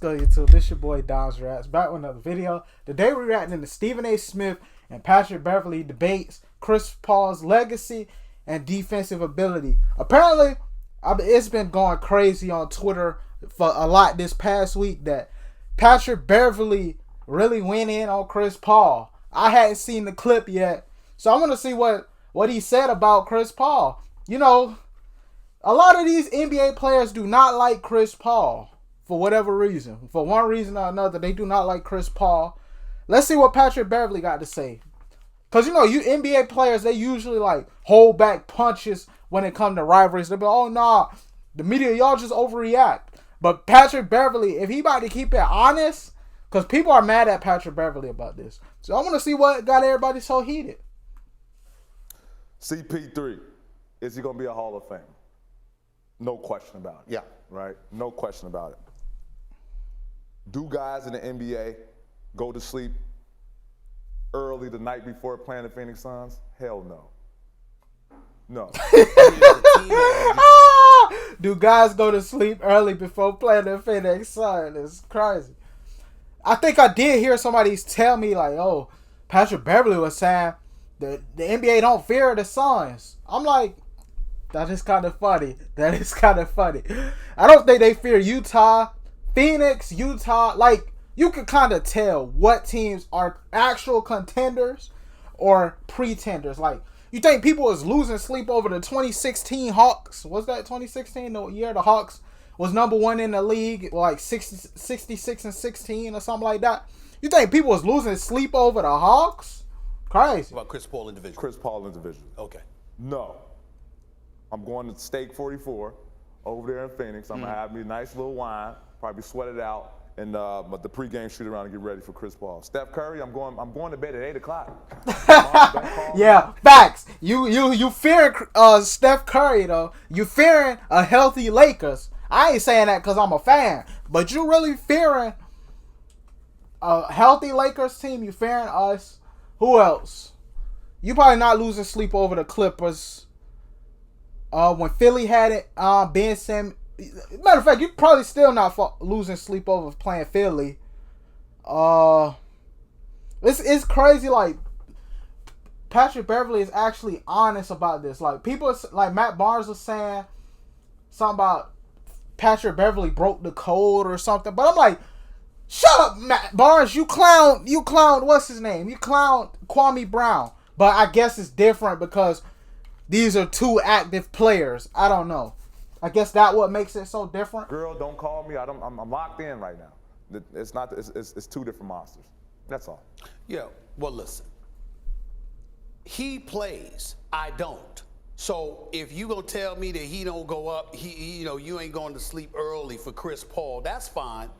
good, YouTube? This your boy Don's Rats back with another video. Today we're reacting to Stephen A. Smith and Patrick Beverley debates Chris Paul's legacy and defensive ability. Apparently, it's been going crazy on Twitter for a lot this past week that Patrick Beverley really went in on Chris Paul. I hadn't seen the clip yet, so I want to see what he said about Chris Paul. You know, a lot of these NBA players do not like Chris Paul for whatever reason. For one reason or another, they do not like Chris Paul. Let's see what Patrick Beverley got to say. Because, you know, you NBA players, they usually, like, hold back punches when it comes to rivalries. They'll be, oh, nah, the media, y'all just overreact. But Patrick Beverley, if he about to keep it honest, because people are mad at Patrick Beverley about this. So I want to see what got everybody so heated. CP3, is he going to be a Hall of Famer? No question about it. Yeah. Right? No question about it. Do guys in the NBA go to sleep early the night before playing the Phoenix Suns? Hell no. No. Do guys go to sleep early before playing the Phoenix Suns? It's crazy. I think I did hear somebody tell me, like, oh, Patrick Beverley was saying the NBA don't fear the Suns. I'm like, that is kind of funny. That is kind of funny. I don't think they fear Utah, Phoenix, Utah. Like, you can kind of tell what teams are actual contenders or pretenders. Like, you think people was losing sleep over the 2016 Hawks? Was that 2016, the year the Hawks was #1 in the league, like 66-16 or something like that? You think people was losing sleep over the Hawks? Crazy. What about Chris Paul individual? Chris Paul individual. Okay. No. I'm going to Steak 44 over there in Phoenix. I'm going to have me a nice little wine, probably sweat it out, and the pregame shoot around and get ready for Chris Paul. Steph Curry, I'm going to bed at 8 o'clock. Yeah, facts. You fearing Steph Curry, though. You fearing a healthy Lakers. I ain't saying that because I'm a fan, but you really fearing a healthy Lakers team. You fearing us. Who else? You probably not losing sleep over the Clippers. When Philly had it, Ben Simmons. Matter of fact, you probably still not losing sleep over playing Philly. It's crazy. Like, Patrick Beverley is actually honest about this. Like, people like Matt Barnes was saying something about Patrick Beverley broke the code or something. But I'm like, shut up, Matt Barnes. You clown. What's his name? You clown Kwame Brown. But I guess it's different because these are two active players. I don't know. I guess that what makes it so different. Girl, don't call me. I'm locked in right now. It's not. It's two different monsters. That's all. Yeah. Well, listen. He plays. I don't. So if you gonna tell me that he don't go up, you ain't going to sleep early for Chris Paul. That's fine.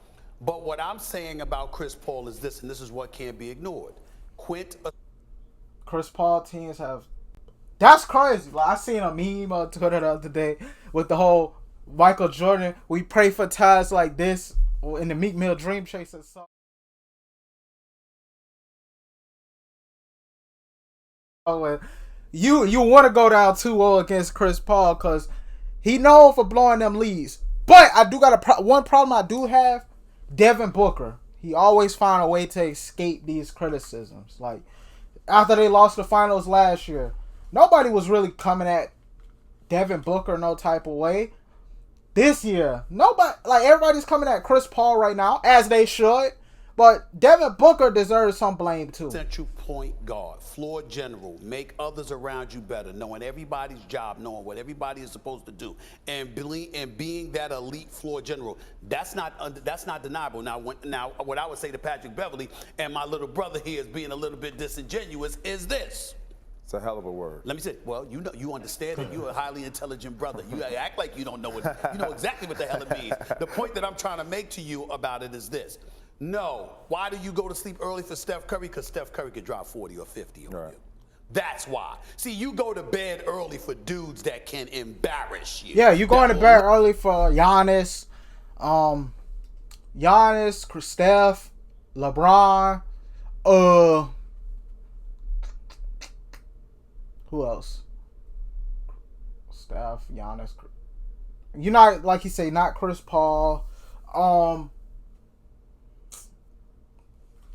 But what I'm saying about Chris Paul is this, and this is what can't be ignored. Chris Paul teams have. That's crazy. Like, I seen a meme on Twitter the other day with the whole Michael Jordan, we pray for ties like this in the Meek Mill Dream Chaser song. You want to go down 2-0 against Chris Paul because he known for blowing them leads. But I do got one problem I do have. Devin Booker. He always find a way to escape these criticisms. Like, after they lost the finals last year, nobody was really coming at Devin Booker no type of way. This year, nobody, like, everybody's coming at Chris Paul right now, as they should. But Devin Booker deserves some blame too. Central point guard, floor general, make others around you better, knowing everybody's job, knowing what everybody is supposed to do, and being that elite floor general. That's not deniable. Now, what I would say to Patrick Beverley and my little brother here is being a little bit disingenuous is this. It's a hell of a word. Let me say, well, you understand that you're a highly intelligent brother. You act like you don't know it. You know exactly what the hell it means. The point that I'm trying to make to you about it is this. No. Why do you go to sleep early for Steph Curry? Because Steph Curry could drop 40 or 50 on you. That's why. See, you go to bed early for dudes that can embarrass you. Yeah, you going to bed early for Giannis, Steph, LeBron, who else? Steph, Giannis. You're not, like you say, not Chris Paul.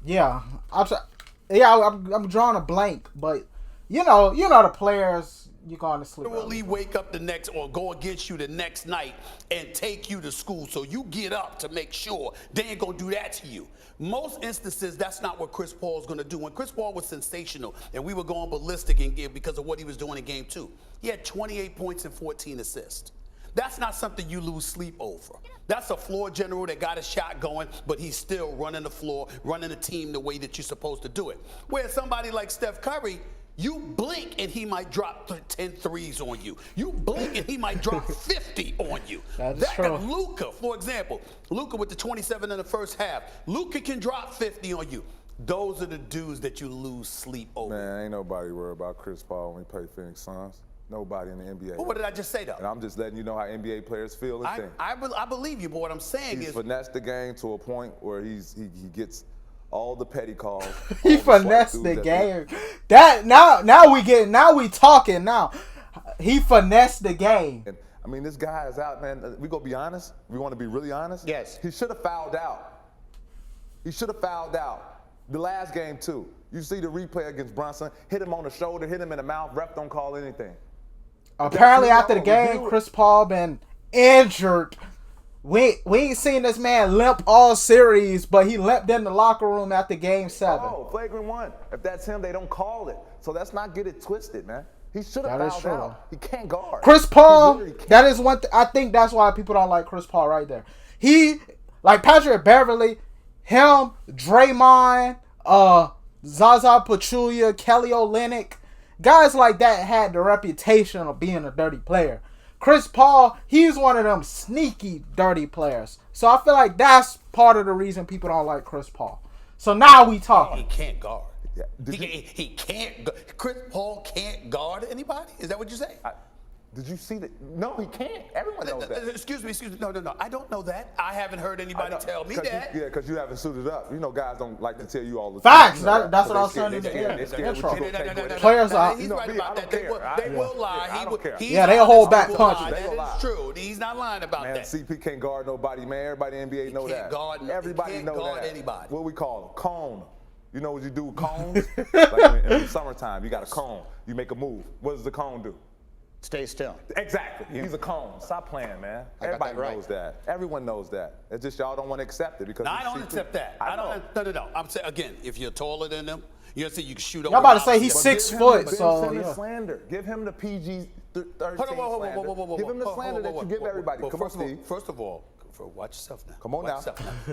Yeah, I'm drawing a blank, but you know the players you're going to sleep. Literally wake up the next or go against you the next night and take you to school. So you get up to make sure they ain't gonna do that to you. Most instances, that's not what Chris Paul is gonna do. When Chris Paul was sensational and we were going ballistic in game because of what he was doing in game 2, he had 28 points and 14 assists. That's not something you lose sleep over. That's a floor general that got his shot going, but he's still running the floor, running the team the way that you're supposed to do it. Whereas somebody like Steph Curry, you blink and he might drop 10 threes on you. You blink and he might drop 50 on you. That's true. Luka, for example, Luka with the 27 in the first half. Luka can drop 50 on you. Those are the dudes that you lose sleep over. Man, ain't nobody worried about Chris Paul when he play Phoenix Suns. Nobody in the NBA. Well, what did I just say, though? And I'm just letting you know how NBA players feel and think. I believe you, but what I'm saying He's is finessed the game to a point where he gets all the petty calls. He finessed the game. That now we talking now. He finessed the game. And, I mean, this guy is out, man. We gonna be honest. We want to be really honest. Yes. He should have fouled out. He should have fouled out. The last game too. You see the replay against Brunson. Hit him on the shoulder. Hit him in the mouth. Ref don't call anything. Apparently, after the game, Chris Paul been injured. We ain't seen this man limp all series, but he limped in the locker room after game 7. Oh, flagrant 1. If that's him, they don't call it. So let's not get it twisted, man. He should have fouled out. He can't guard. Chris Paul, that is one I think that's why people don't like Chris Paul right there. He, like Patrick Beverley, him, Draymond, Zaza Pachulia, Kelly Olynyk, guys like that had the reputation of being a dirty player. Chris Paul, he's one of them sneaky, dirty players. So I feel like that's part of the reason people don't like Chris Paul. So now we talking. He can't guard. Yeah. He can't. Chris Paul can't guard anybody? Is that what you say? Did you see that? No, he can't. Everyone knows that. Excuse me. No. I don't know that. I haven't heard anybody tell me that. Because you haven't suited up. You know, guys don't like to tell you all the Facts. time. That's what I was saying in the intro. Players are. He's right about that. They will lie. I don't care. Yeah, they'll hold back punches. That is true. He's not lying about that. CP can't guard nobody, man. Everybody in the NBA know that. Everybody know that. Guard anybody. What we call them? Cone. You know what you do with cones? Like in the summertime, you got a cone. You make a move. What does the cone do? Stay still. Exactly. Yeah. He's a cone. Stop playing, man. Everybody knows that. Everyone knows that. It's just y'all don't want to accept it because. No, I don't accept that. No. I'm saying again, if you're taller than them, you know, you can shoot over. Y'all about to say he's 6 foot, so give him the slander. Give him the PG 13 slander. Give him the slander that you give everybody. Come on, Steve. First of all, watch yourself now. Come on now.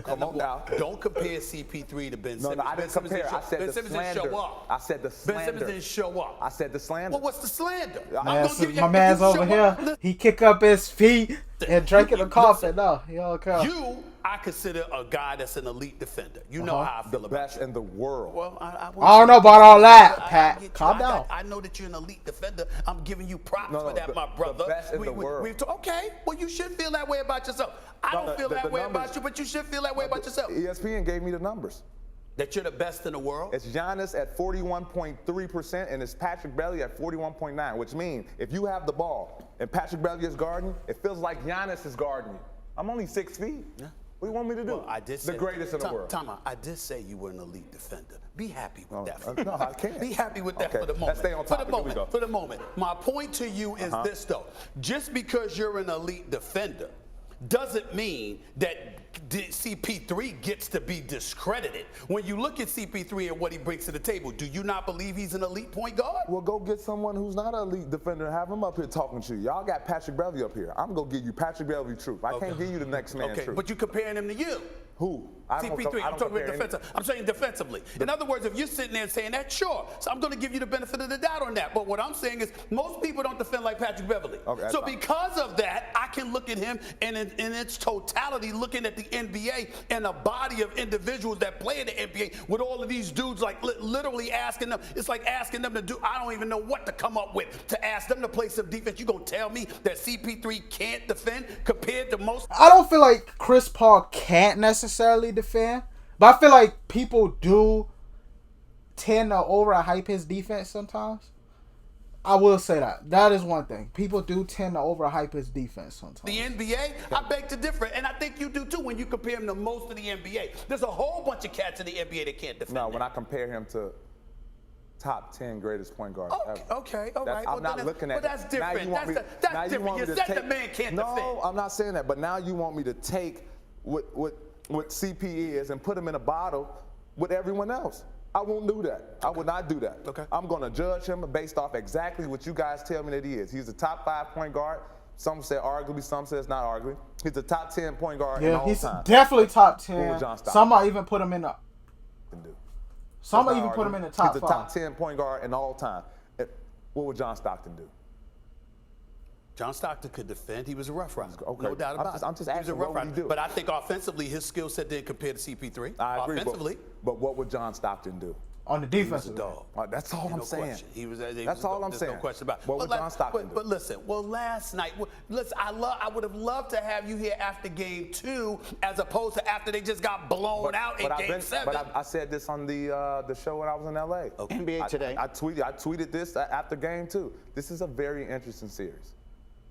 Come on now. Don't compare CP3 to Ben Simmons. No, I didn't compare. I said the slander. Didn't show up. I said the slander. Ben Simmons didn't show up. I said the slander. Well, what's the slander? My man's over here. He kick up his feet and drinking a coffee. No, he don't care. I consider a guy that's an elite defender. You know how I feel about the best in the world. Well, I don't know about all that, Pat. Calm down. I know that you're an elite defender. I'm giving you props for that, my brother. The best in the world. Okay, well, you should feel that way about yourself. I don't feel that way about you, but you should feel that way about yourself. ESPN gave me the numbers. That you're the best in the world? It's Giannis at 41.3% and it's Patrick Beverley at 41.9%, which means if you have the ball and Patrick Beverley is guarding, it feels like Giannis is guarding you. I'm only 6 feet. Yeah. What do you want me to do? Well, I did say the greatest in the world. Tama, I did say you were an elite defender. Be happy with that. No, I can't. Be happy with that for the moment. Let's stay on topic. For the moment. My point to you is this, though. Just because you're an elite defender doesn't mean that CP3 gets to be discredited. When you look at CP3 and what he brings to the table, do you not believe he's an elite point guard? Well, go get someone who's not an elite defender and have him up here talking to you. Y'all got Patrick Beverley up here. I'm going to give you Patrick Beverley truth. I can't give you the next man truth. But you're comparing him to you. Who? CP3. I'm talking about defensive. I'm saying defensively. In other words, if you're sitting there saying that, sure. So I'm going to give you the benefit of the doubt on that. But what I'm saying is most people don't defend like Patrick Beverley. Okay, so because of that, I can look at him and in its totality, looking at the NBA and a body of individuals that play in the NBA with all of these dudes like literally asking them. It's like asking them to do, I don't even know what to come up with to ask them to play some defense. You going to tell me that CP3 can't defend compared to most? I don't feel like Chris Paul can't necessarily defend, but I feel like people do tend to overhype his defense sometimes. I will say that. That is one thing. People do tend to overhype his defense sometimes. The NBA, I beg to differ, and I think you do too when you compare him to most of the NBA. There's a whole bunch of cats in the NBA that can't defend. No, when I compare him to top 10 greatest point guards ever. Okay, all right. I'm not looking at. But that's different. That's different. You said the man can't defend. No, I'm not saying that. But now you want me to take what CP is and put him in a bottle with everyone else. I won't do that. I would not do that. Okay. I'm going to judge him based off exactly what you guys tell me that he is. He's a top 5 point guard. Some say arguably, some say it's not arguably. He's a top 10 point guard in all he's time. definitely top 10. What would John Stockton Some might even put him in the. do? Some might even put him in the top 5. He's a top 10 point guard in all time. What would John Stockton do? John Stockton could defend. He was a rough rider. Okay. No doubt about it. I'm just he was a asking, rough what would he rider. do? But I think offensively, his skill set didn't compare to CP3. I agree. Offensively. But what would John Stockton do? On the He was defensive a dog. That's all I'm saying. Question. That's all I'm There's saying. no question about it. What would John Stockton do? But listen, last night, I would have loved to have you here after game 2 as opposed to after they just got blown out in game 7. But I said this on the show when I was in LA. Okay. NBA Today. I tweeted this after game 2. This is a very interesting series.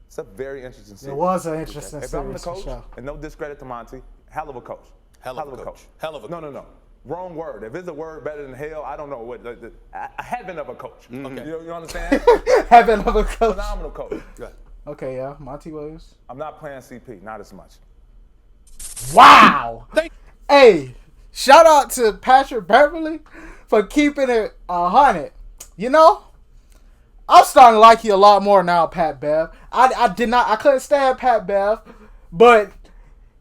It's a very interesting series. It was an interesting If I'm the series, for coach, sure. and no discredit to Monty, hell of a coach. Hell of a coach. Hell of a coach. No. Wrong word. If it's a word better than hell, I don't know what. A heaven of a coach. Okay. You understand? Heaven of a coach. Phenomenal coach. Okay, yeah. Monty Williams. I'm not playing CP, not as much. Wow. Hey, shout out to Patrick Beverley for keeping it 100. You know, I'm starting to like you a lot more now, Pat Bev. I couldn't stand Pat Bev, but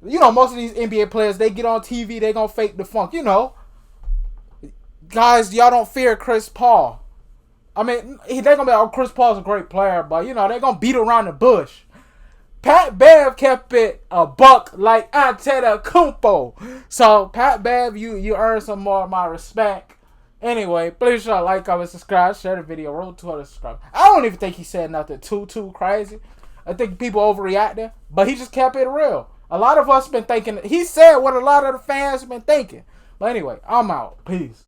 you know, most of these NBA players, they get on TV, they gonna fake the funk. You know, guys, y'all don't fear Chris Paul. I mean, they gonna be like, oh, Chris Paul's a great player, but you know, they gonna beat around the bush. Pat Bev kept it a buck like Antetokounmpo. So, Pat Bev, you earn some more of my respect. Anyway, please sure like, comment, subscribe, share the video, roll to other subscribe. I don't even think he said nothing too crazy. I think people overreacting, but he just kept it real. A lot of us been thinking, he said what a lot of the fans have been thinking. But anyway, I'm out. Peace.